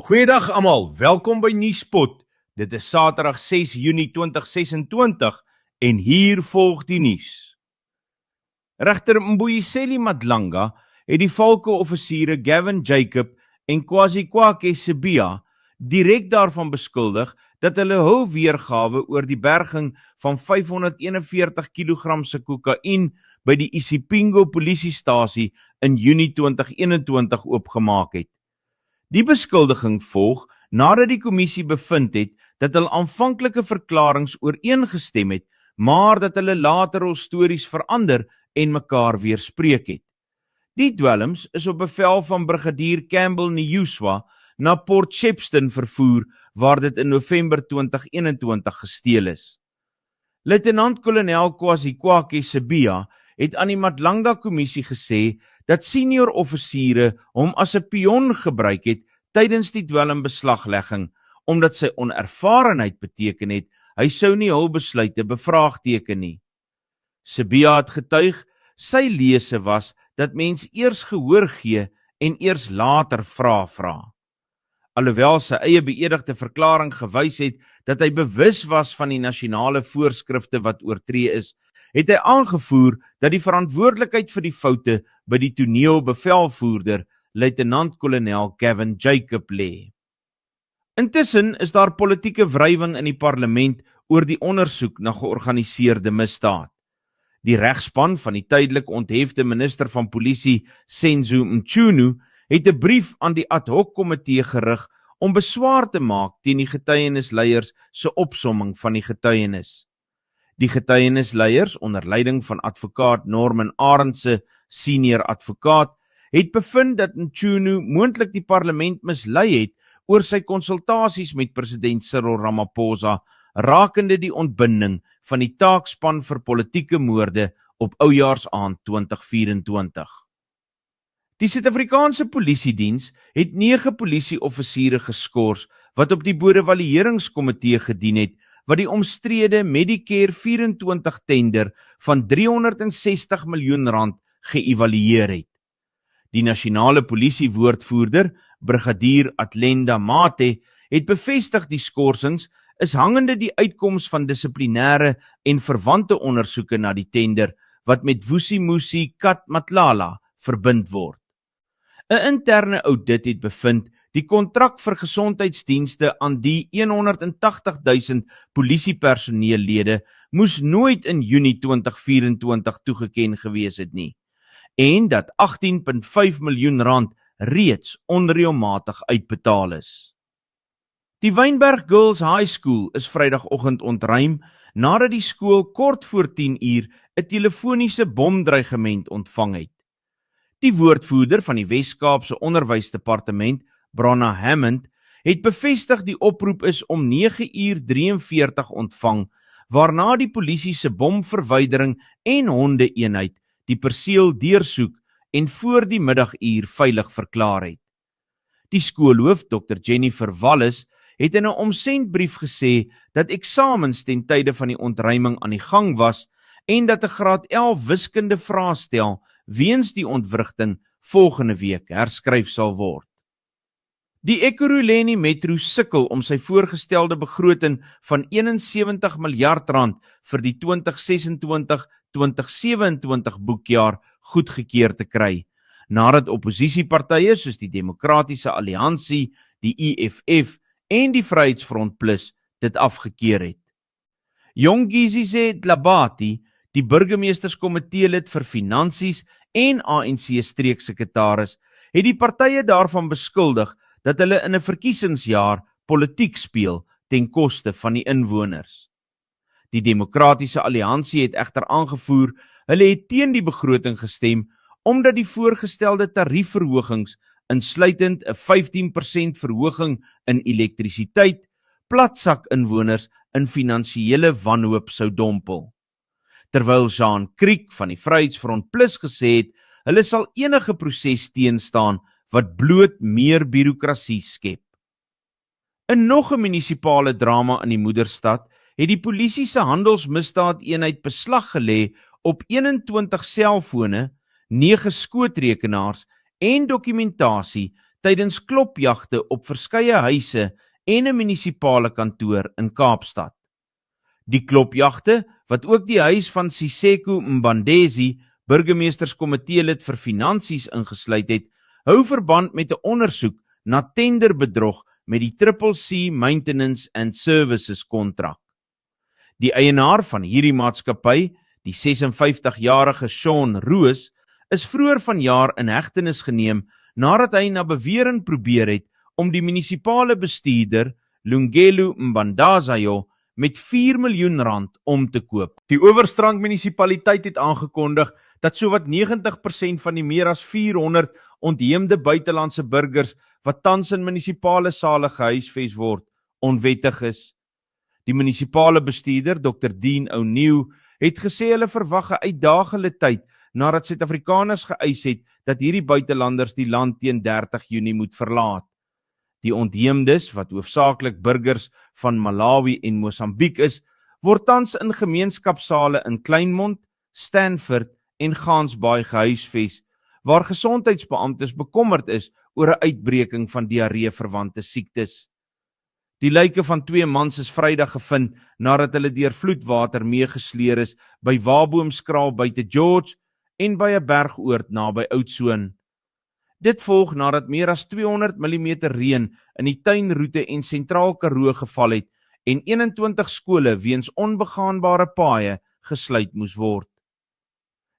Goeiedag almal, welkom by Nuuspot. Dit is Saterdag 6 Junie 2026 en hier volg die nuus. Regter Mbuyiseni Madlanga het die valke-offisiere Gavin Jacob en Kwazikwake Sibiya direk daarvan beskuldig dat hulle hul weergawe oor die berging van 541 kg se kokain by die Isipingo polisiestasie in Junie 2021 oopgemaak het. Die beskuldiging volg nadat die kommissie bevind het dat hulle aanvanklike verklaringe ooreengestem het, maar dat hulle later hul stories verander en mekaar weerspreek het. Die dwelms is op bevel van brigadier Campbell Nyuswa na Port Shepstone vervoer, waar dit in November 2021 gesteel is. Luitenant-kolonel Kwazikwake Sibiya het aan die Madlanga kommissie gesê dat senior offisiere hom as 'n pion gebruik het tydens die dwelmbeslaglegging, omdat sy onervarenheid beteken het, hy sou nie hul besluite bevraagteken nie. Sibiya het getuig, sy lese was dat mens eers gehoor gee en eers later vra. Alhoewel sy eie beëdigde verklaring gewys het dat hy bewus was van die nasionale voorskrifte wat oortree is, het hy aangevoer dat die verantwoordelikheid vir die foute by die toneelbevelvoerder, luitenant-kolonel Gavin Jacob lê. Intussen is daar politieke wrywing in die parlement oor die ondersoek na georganiseerde misdaad. Die regspan van die tydelik onthefte minister van polisie, Senzo Mchunu, het 'n brief aan die ad hoc komitee gerig om beswaar te maak teen die getuienisleiers se opsomming van die getuienis. Die getuienisleiers, onder leiding van advokaat Norman Arendse, senior advokaat, het bevind dat Mchunu moontlik die parlement mislei het oor sy konsultasies met president Cyril Ramaphosa rakende die ontbinding van die taakspan vir politieke moorde op Oujaarsaand 2024. Die Suid-Afrikaanse Polisiediens het 9 polisieoffisiere geskort wat op die boerevalueringskomitee gedien het, wat die omstrede Medicare 24 tender van R360 miljoen geëvalueer het. Die nasionale polisiewoordvoerder, brigadier Atlenda Mate, het bevestig die skorsings is hangende die uitkoms van dissiplinêre en verwante ondersoeke na die tender, wat met Vusimusi Matlala verbind word. 'n Interne audit het bevind die kontrak vir gesondheidsdienste aan die 180.000 polisiepersoneellede moes nooit in Junie 2024 toegeken gewees het nie, en dat R18.5 miljoen reeds onreëlmatig uitbetaal is. Die Wynberg Girls High School is Vrydagoggend ontruim nadat die skool kort voor 10:00 'n telefoniese bomdreigement ontvang het. Die woordvoerder van die Wes-Kaapse Onderwysdepartement, Bronna Hammond, het bevestig die oproep is om 9:43 ontvang, waarna die polisie se bomverwydering en hondeeenheid die perseel deursoek en voor die middaguur veilig verklaar het. Die skoolhoof, Dr. Jennifer Wallis, het in 'n omsendbrief gesê dat eksamens ten tye van die ontruiming aan die gang was en dat 'n graad 11 wiskunde vraestel weens die ontwrigting volgende week herskryf sal word. Die Ekurhuleni Metro sukkel om sy voorgestelde begroting van R71 miljard vir die 2026-2027 boekjaar goedgekeur te kry, nadat opposisiepartye soos die Demokratiese Alliansie, die EFF en die Vryheidsfront Plus dit afgekeur het. Jongizise Dlabati, die burgemeesterskomiteelid vir finansies en ANC streeksekretaris, het die partye daarvan beskuldig dat hulle in 'n verkiesingsjaar politiek speel ten koste van die inwoners. Die Demokratiese Alliansie het egter aangevoer, hulle het teen die begroting gestem, omdat die voorgestelde tariefverhogings, insluitend 'n 15% verhoging in elektrisiteit, platsak inwoners in finansiële wanhoop sou dompel. Terwyl Jean Kriek van die Vryheidsfront Plus gesê het, hulle sal enige proses teenstaan wat bloot meer birokrasie skep. In nog 'n munisipale drama in die moederstad het die polisie se handelsmisdaadeenheid beslag gelê op 21 selfone, 9 skootrekenaars en dokumentasie tydens klopjagte op verskeie huise en 'n munisipale kantoor in Kaapstad. Die klopjagte, wat ook die huis van Siseko Mbandezi, burgemeesterskomitee-lid vir finansies ingesluit het, hou verband met 'n ondersoek na tenderbedrog met die CCC Maintenance and Services kontrak. Die eienaar van hierdie maatskappy, die 56-jarige Sean Roos, is vroeër vanjaar in hegtenis geneem nadat hy na bewering probeer het om die munisipale bestuurder, Lungelo Mbandazayo, met R4 miljoen om te koop. Die Oeverstrand munisipaliteit het aangekondig dat sowat 90% van die meer as 400 ontheemde buitelandse burgers wat tans in munisipale sale gehuisves word, onwettig is. Die munisipale bestuurder, Dr. Dean O'Neill, het gesê hulle verwag 'n uitdagende tyd nadat Suid-Afrikaners geëis het dat hierdie buitelanders die land teen 30 Junie moet verlaat. Die ontheemdes, wat hoofsaaklik burgers van Malawi en Mosambiek is, word tans in gemeenskapsale in Kleinmond, Stanford en Gansbaai gehuisves, waar gesondheidsbeamptes bekommerd is oor 'n uitbreking van diarree-verwante siektes. Die lyke van 2 mans is Vrydag gevind nadat hulle deur vloedwater meegesleer is by Waboomskraal buite George en by 'n bergoord naby Oudtshoorn. Dit volg nadat meer as 200 mm reën in die tuinroete en sentraal Karoo geval het en 21 skole weens onbegaanbare paaie gesluit moes word.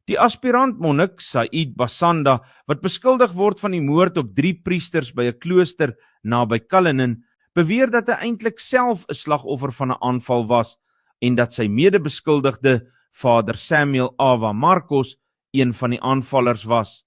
Die aspirant monnik Said Basanda, wat beskuldig word van die moord op 3 priesters by 'n klooster naby Cullinan, beweer dat hy eintlik self 'n slagoffer van 'n aanval was en dat sy medebeskuldigde, Vader Samuel Ava Marcos, een van die aanvallers was.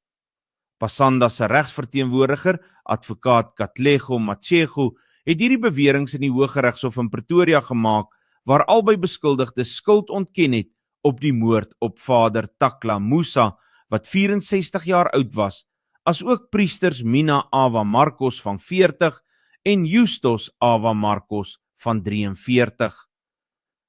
Basanda se regsverteenwoordiger, advokaat Katlego Machego, het hierdie beweringe in die Hooggeregshof in Pretoria gemaak, waar albei beskuldigdes skuld ontken het op die moord op Vader Takla Musa, wat 64 jaar oud was, as ook priesters Mina Ava Marcos van 40 en Justus Ava Marcos van 43.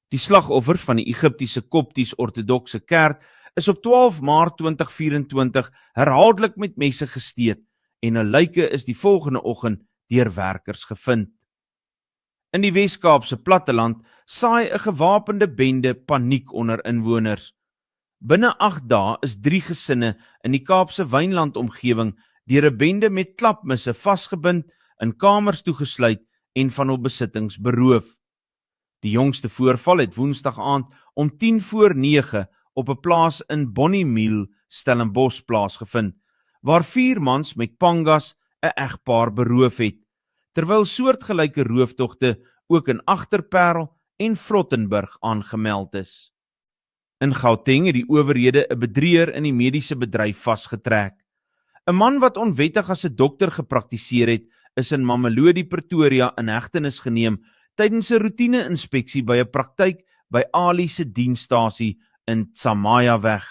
Die slagoffers van die Egiptiese Kopties-Ortodokse Kerk is op 12 Maart 2024 herhaaldelik met messe gesteek en 'n lyke is die volgende oggend deur werkers gevind. In die Wes-Kaapse platteland saai 'n gewapende bende paniek onder inwoners. Binne 8 dae is 3 gesinne in die Kaapse Wynland-omgewing deur 'n bende met klapmisse vasgebind, in kamers toegesluit en van hul besittings beroof. Die jongste voorval het Woensdag aand om 9:10 op 'n plaas in Bonniemeel, Stellenbosch plaasgevind, waar 4 mans met pangas 'n egpaar beroof het, terwyl soortgelyke rooftogte ook in Agterparel en Vlottenburg aangemeld is. In Gauteng het die owerhede 'n bedrieër in die mediese bedryf vasgetrek. 'n Man wat onwettig as 'n dokter gepraktiseer het, is in Mamelodi, Pretoria in hegtenis geneem tydens 'n roetine-inspeksie by 'n praktyk by Ali se dienstasie in Tsamaya-weg.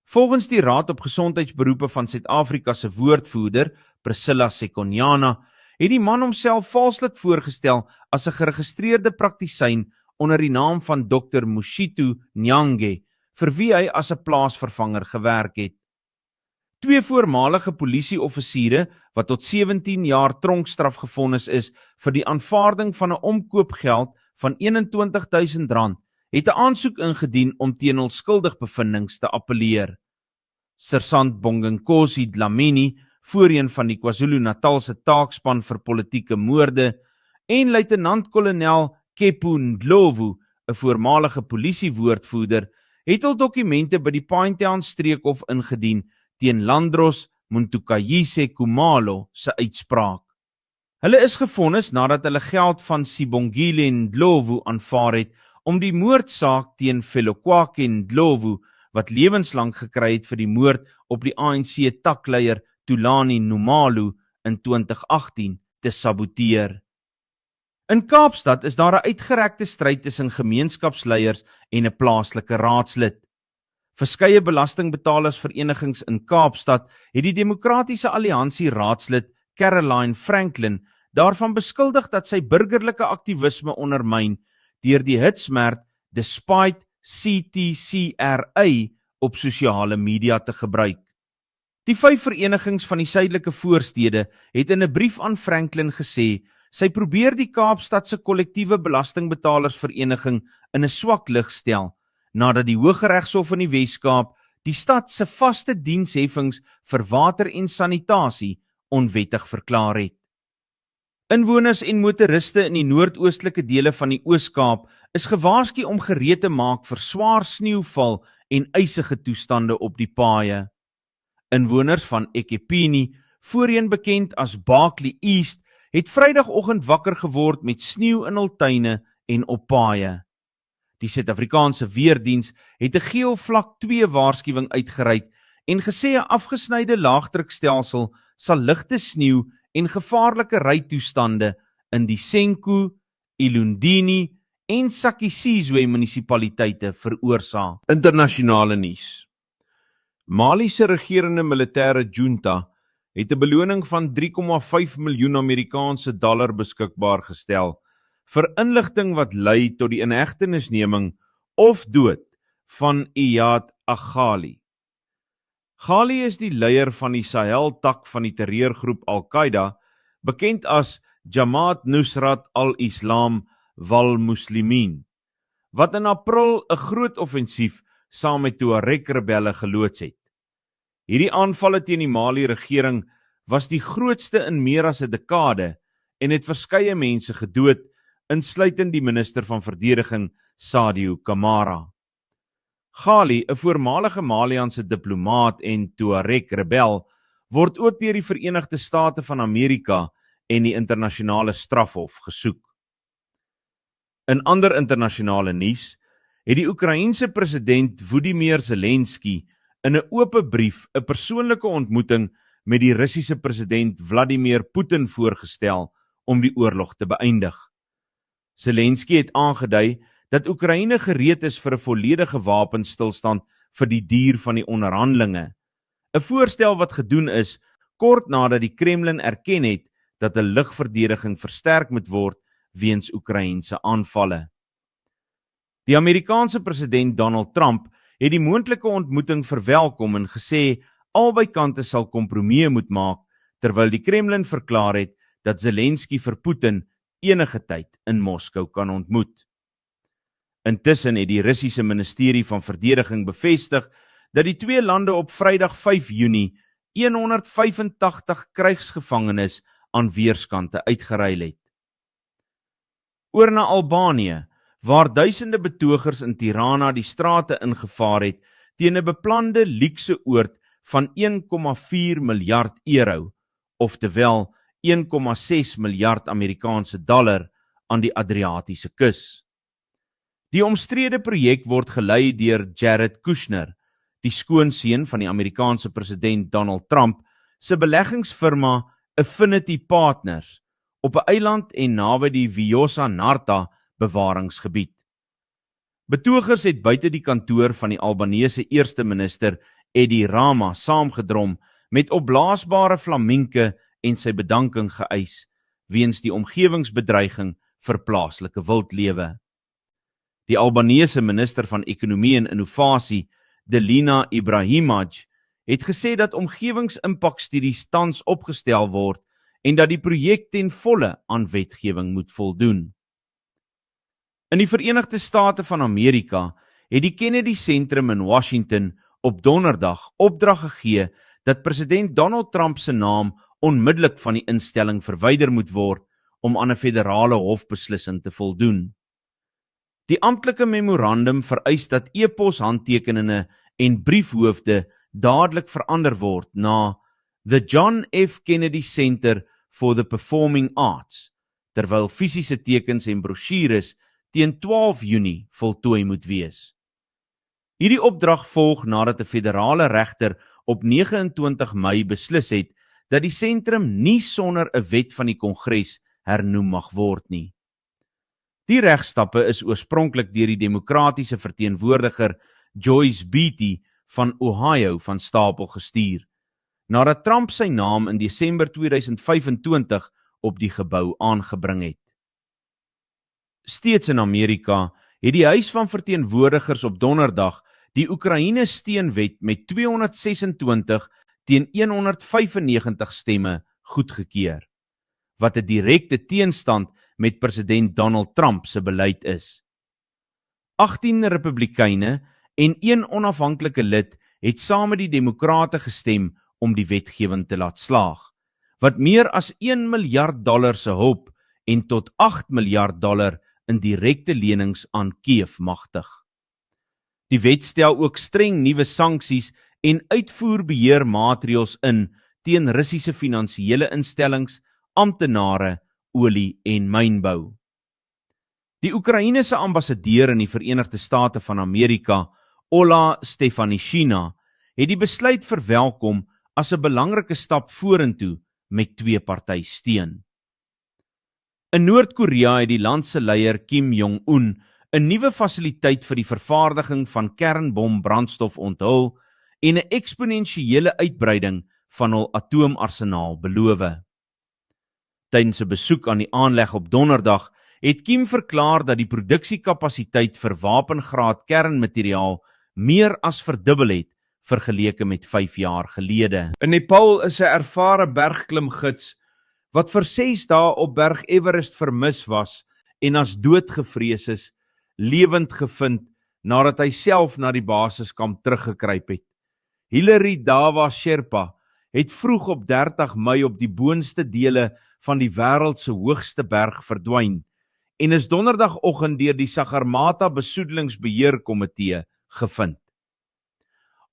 Volgens die Raad op Gesondheidsberoepe van Suid-Afrika se woordvoerder, Priscilla Sekonyana, het die man homself valslik voorgestel as 'n geregistreerde praktisyn onder die naam van Dr. Mushito Nyange, vir wie hy as 'n plaasvervanger gewerk het. 2 voormalige polisieoffisiere wat tot 17 jaar tronkstraf gevonnis is vir die aanvaarding van 'n omkoopgeld van R21.000, het 'n aansoek ingedien om teen hul skuldigbevindings te appeleer. Sersant Bonginkosi Dlamini, voorheen van die KwaZulu-Natalse taakspan vir politieke moorde, en luitenant-kolonel Kepu Ndlovu, 'n voormalige polisiewoordvoerder, het hul dokumente by die Pinetown streekhof ingedien teen Landros Muntukayise Kumalo se uitspraak. Hulle is gevonnis nadat hulle geld van Sibongile Ndlovu aanvaar het om die moordsaak teen Felokwake Ndlovu, wat lewenslang gekry het vir die moord op die ANC takleier Thulani Nxumalo in 2018 te saboteer. In Kaapstad is daar 'n uitgerekte stryd tussen gemeenskapsleiers en 'n plaaslike raadslid. Verskeie belastingbetalersverenigings in Kaapstad het die Demokratiese Alliansie raadslid Caroline Franklin daarvan beskuldig dat sy burgerlike aktivisme ondermyn deur die hitsmerk Despite CTCRA op sosiale media te gebruik. Die 5 verenigings van die suidelike voorstede het in 'n brief aan Franklin gesê, sy probeer die Kaapstad se kollektiewe belastingbetalersvereniging in 'n swak lig stel, nadat die Hooggeregshof in die Wes-Kaap die stad se vaste diensheffings vir water en sanitasie onwettig verklaar het. Inwoners en motoriste in die noordoostelike dele van die Oos-Kaap is gewaarsku om gereed te maak vir swaar sneeuval en ysige toestande op die paaie. Inwoners van Ekhepeni, voorheen bekend as Barkley East, het Vrydagoggend wakker geword met sneeu in hul tuine en op paaie. Die Suid-Afrikaanse Weerdiens het 'n geel vlak 2 waarskuwing uitgereik en gesê 'n afgesnyde laagdrukstelsel sal ligte sneeu en gevaarlike rytoestande in die Senqu, Ilundini en Sakisizwe munisipaliteite veroorsaak. Internasionale nuus. Mali se regerende militêre junta het 'n beloning van 3,5 miljoen Amerikaanse dollar beskikbaar gestel vir inligting wat lei tot die inhegtenisneming of dood van Iyad Aghali. Ghali is die leier van die Sahel-tak van die terreurgroep Al-Qaeda, bekend as Jamaat Nusrat al-Islam wal-Muslimin, wat in April 'n groot offensief saam met Tuareg-rebelle geloods het. Hierdie aanvalle teen die Mali-regering was die grootste in meer as 'n dekade en het verskeie mense gedood, insluitend die minister van verdediging Sadio Kamara. Ghali, 'n voormalige Maliaanse diplomaat en Tuareg-rebel, word ook deur die Verenigde State van Amerika en die internasionale strafhof gesoek. In ander internasionale nuus het die Oekraïense president Volodymyr Zelensky in 'n oop brief 'n persoonlike ontmoeting met die Russiese president Vladimir Putin voorgestel om die oorlog te beëindig. Zelensky het aangedui dat Oekraïne gereed is vir 'n volledige wapenstilstand vir die duur van die onderhandelinge, 'n voorstel wat gedoen is kort nadat die Kremlin erken het dat 'n lugverdediging versterk moet word weens Oekraïense aanvalle. Die Amerikaanse president Donald Trump het die moontlike ontmoeting verwelkom en gesê albei kante sal kompromieë moet maak, terwyl die Kremlin verklaar het dat Zelensky vir Putin enige tyd in Moskou kan ontmoet. Intussen het die Russiese ministerie van verdediging bevestig dat die twee lande op Vrydag 5 Junie 185 krygsgevangenes aan weerskante uitgeruil het. Oor na Albanië, waar duisende betogers in Tirana die strate ingevaar het teen 'n beplande luukse oord van 1,4 miljard euro, oftewel 1,6 miljard Amerikaanse dollar aan die Adriatiese kus. Die omstrede projek word gelei deur Jared Kushner, die skoonseun van die Amerikaanse president Donald Trump, se beleggingsfirma Affinity Partners, op 'n eiland en naby die Vjosa Narta bewaringsgebied. Betogers het buite die kantoor van die Albanese eerste minister Edi Rama saamgedrom met opblaasbare flaminke en sy bedanking geëis weens die omgewingsbedreiging vir plaaslike wildlewe. Die Albanese minister van Ekonomie en Innovasie, Delina Ibrahimaj, het gesê dat omgewingsimpakstudies tans opgestel word en dat die projek ten volle aan wetgewing moet voldoen. In die Verenigde State van Amerika het die Kennedy Sentrum in Washington op Donderdag opdrag gegee dat president Donald Trump se naam onmiddellik van die instelling verwyder moet word om aan 'n federale hofbeslissing te voldoen. Die amptelike memorandum vereis dat e-poshandtekeninge en briefhoofde dadelik verander word na The John F. Kennedy Center for the Performing Arts, terwyl fisiese tekens en brosjures teen 12 Junie voltooi moet wees. Hierdie opdrag volg nadat 'n federale regter op 29 Mei beslis het dat die sentrum nie sonder 'n wet van die Kongres hernoem mag word nie. Die regstappe is oorspronklik deur die demokratiese verteenwoordiger Joyce Beatty van Ohio van stapel gestuur, nadat Trump sy naam in Desember 2025 op die gebou aangebring het. Steeds in Amerika het die Huis van Verteenwoordigers op Donderdag die Oekraïne steunwet met 226 teen 195 stemme goedgekeur, wat 'n direkte teenstand met president Donald Trump se beleid is. 18 Republikeine en 1 onafhanklike lid het saam met die Demokrate gestem om die wetgewing te laat slaag, wat meer as $1 miljard se hulp en tot $8 miljard in direkte lenings aan Kiev magtig. Die wet stel ook streng nuwe sanksies en uitvoerbeheermaatreëls in teen Russiese finansiële instellings, amptenare, olie en mynbou. Die Oekraïense ambassadeur in die Verenigde State van Amerika, Ola Stefanishina, het die besluit verwelkom as 'n belangrike stap vorentoe met twee-party steun. In Noord-Korea het die land se leier Kim Jong-un 'n nuwe fasiliteit vir die vervaardiging van kernbombrandstof onthul en 'n eksponensiële uitbreiding van hul atoomarsenaal beloof. Tydens 'n besoek aan die aanleg op Donderdag het Kim verklaar dat die produksiekapasiteit vir wapengraad kernmateriaal meer as verdubbel het vergeleke met 5 jaar gelede. In Nepal is 'n ervare bergklimgids wat vir 6 dae op berg Everest vermis was en as doodgevrees is, lewend gevind nadat hy self na die basiskamp teruggekruip het. Hilary Dawa Sherpa het vroeg op 30 Mei op die boonste dele van die wêreld se hoogste berg verdwyn en is donderdagoggend deur die Sagarmatha besoedelingsbeheerkomitee gevind.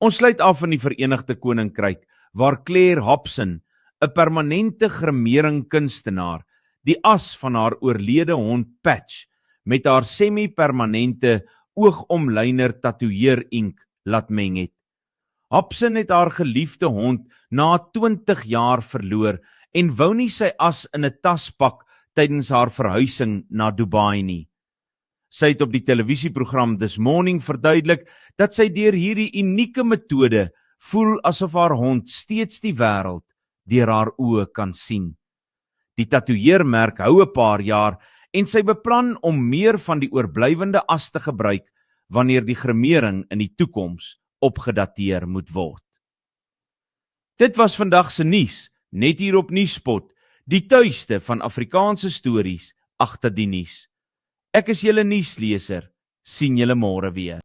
Ons sluit af in die Verenigde Koninkryk, waar Claire Hobson, 'n permanente gremering kunstenaar, die as van haar oorlede hond Patch met haar semi-permanente oogomlyner tatoeëer-ink laat meng het. Hobson het haar geliefde hond na 20 jaar verloor en wou nie sy as in 'n tas pak tydens haar verhuising na Dubai nie. Sy het op die televisieprogram This Morning verduidelik dat sy deur hierdie unieke metode voel asof haar hond steeds die wêreld deur haar oë kan sien. Die tatoeëermerk hou 'n paar jaar en sy beplan om meer van die oorblywende as te gebruik wanneer die gremering in die toekoms opgedateer moet word. Dit was vandag se nuus, net hier op Nuuspot, die tuiste van Afrikaanse stories agter die nuus. Ek is julle nuusleser, sien julle môre weer.